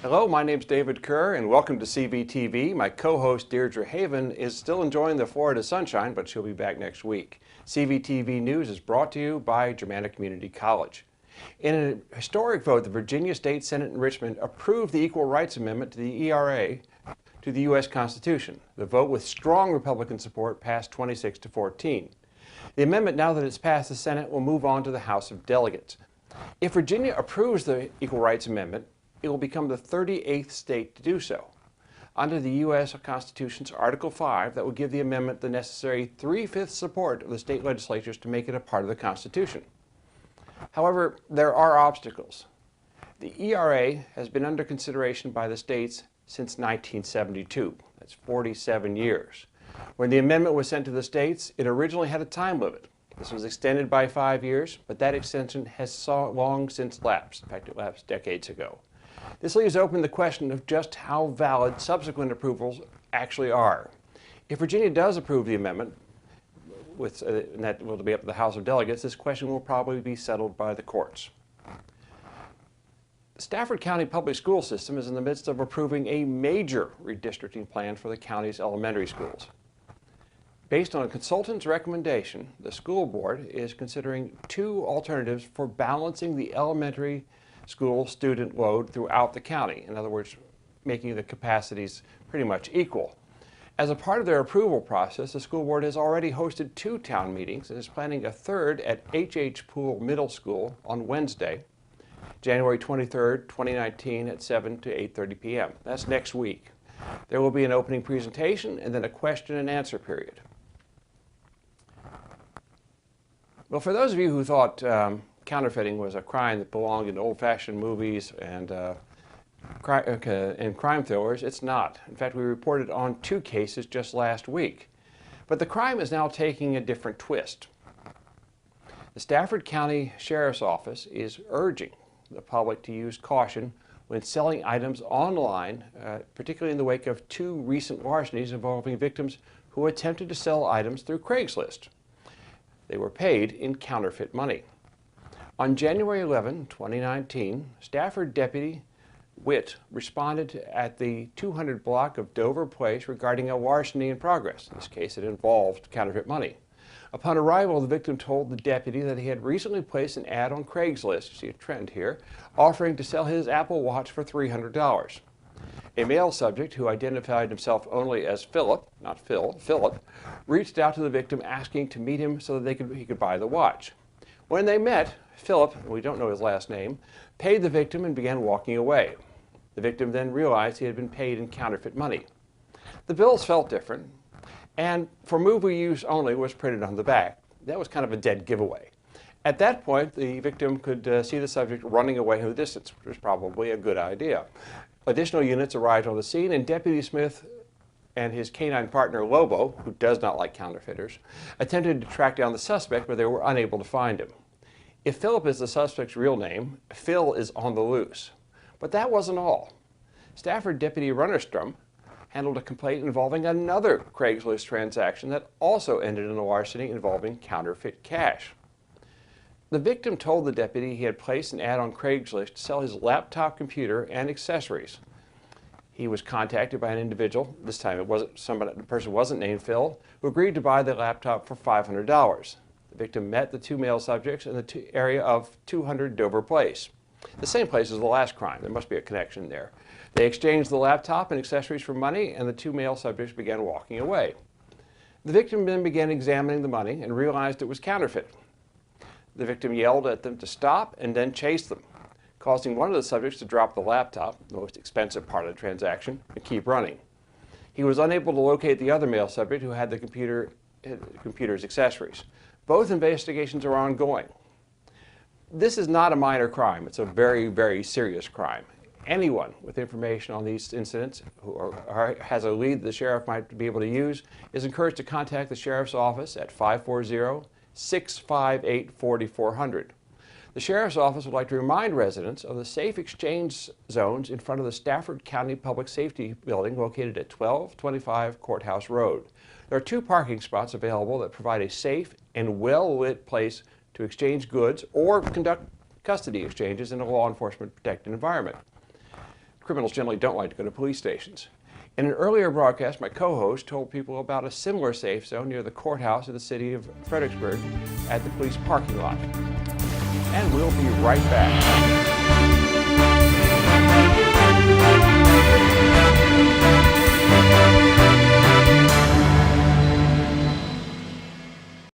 Hello, my name's David Kerr and welcome to CVTV. My co-host Deirdre Haven is still enjoying the Florida sunshine, but she'll be back next week. CVTV News is brought to you by Germanna Community College. In a historic vote, the Virginia State Senate in Richmond approved the Equal Rights Amendment to the ERA to the U.S. Constitution. The vote, with strong Republican support, passed 26-14. The amendment, now that it's passed the Senate, will move on to the House of Delegates. If Virginia approves the Equal Rights Amendment, it will become the 38th state to do so. Under the U.S. Constitution's Article 5, that will give the amendment the necessary 3/5 support of the state legislatures to make it a part of the Constitution. However, there are obstacles. The ERA has been under consideration by the states since 1972. That's 47 years. When the amendment was sent to the states, it originally had a time limit. This was extended by 5 years, but that extension has long since lapsed. In fact, it lapsed decades ago. This leaves open the question of just how valid subsequent approvals actually are. If Virginia does approve the amendment, and that will be up to the House of Delegates, this question will probably be settled by the courts. The Stafford County Public School System is in the midst of approving a major redistricting plan for the county's elementary schools. Based on a consultant's recommendation, the school board is considering two alternatives for balancing the elementary school student load throughout the county. In other words, making the capacities pretty much equal. As a part of their approval process, the school board has already hosted 2 town meetings and is planning a third at H.H. Poole Middle School on Wednesday, January 23rd, 2019 at 7 to 8:30 p.m. That's next week. There will be an opening presentation and then a question and answer period. Well, for those of you who thought counterfeiting was a crime that belonged in old-fashioned movies and crime thrillers, it's not. In fact, we reported on 2 cases just last week. But the crime is now taking a different twist. The Stafford County Sheriff's Office is urging the public to use caution when selling items online, particularly in the wake of 2 recent larcenies involving victims who attempted to sell items through Craigslist. They were paid in counterfeit money. On January 11, 2019, Stafford Deputy Witt responded at the 200 block of Dover Place regarding a larceny in progress. In this case, it involved counterfeit money. Upon arrival, the victim told the deputy that he had recently placed an ad on Craigslist, see a trend here, offering to sell his Apple Watch for $300. A male subject, who identified himself only as Philip, not Phil, Philip, reached out to the victim asking to meet him so that he could buy the watch. When they met, Philip, we don't know his last name, paid the victim and began walking away. The victim then realized he had been paid in counterfeit money. The bills felt different, and "for movie use only" was printed on the back. That was kind of a dead giveaway. At that point, the victim could see the subject running away in the distance, which was probably a good idea. Additional units arrived on the scene, and Deputy Smith and his canine partner Lobo, who does not like counterfeiters, attempted to track down the suspect, but they were unable to find him. If Philip is the suspect's real name, Phil is on the loose. But that wasn't all. Stafford Deputy Runnerstrom handled a complaint involving another Craigslist transaction that also ended in a larceny involving counterfeit cash. The victim told the deputy he had placed an ad on Craigslist to sell his laptop computer and accessories. He was contacted by an individual, this time the person wasn't named Phil, who agreed to buy the laptop for $500. The victim met the 2 male subjects in the area of 200 Dover Place. The same place as the last crime. There must be a connection there. They exchanged the laptop and accessories for money, and the 2 male subjects began walking away. The victim then began examining the money and realized it was counterfeit. The victim yelled at them to stop and then chased them, causing one of the subjects to drop the laptop, the most expensive part of the transaction, and keep running. He was unable to locate the other male subject who had the computer's accessories. Both investigations are ongoing. This is not a minor crime. It's a very, very serious crime. Anyone with information on these incidents who has a lead the sheriff might be able to use is encouraged to contact the sheriff's office at 540-658-4400. The sheriff's office would like to remind residents of the safe exchange zones in front of the Stafford County Public Safety Building located at 1225 Courthouse Road. There are 2 parking spots available that provide a safe and well-lit place to exchange goods or conduct custody exchanges in a law enforcement protected environment. criminals generally don't like to go to police stations. In an earlier broadcast, my co-host told people about a similar safe zone near the courthouse of the city of Fredericksburg at the police parking lot. And we'll be right back.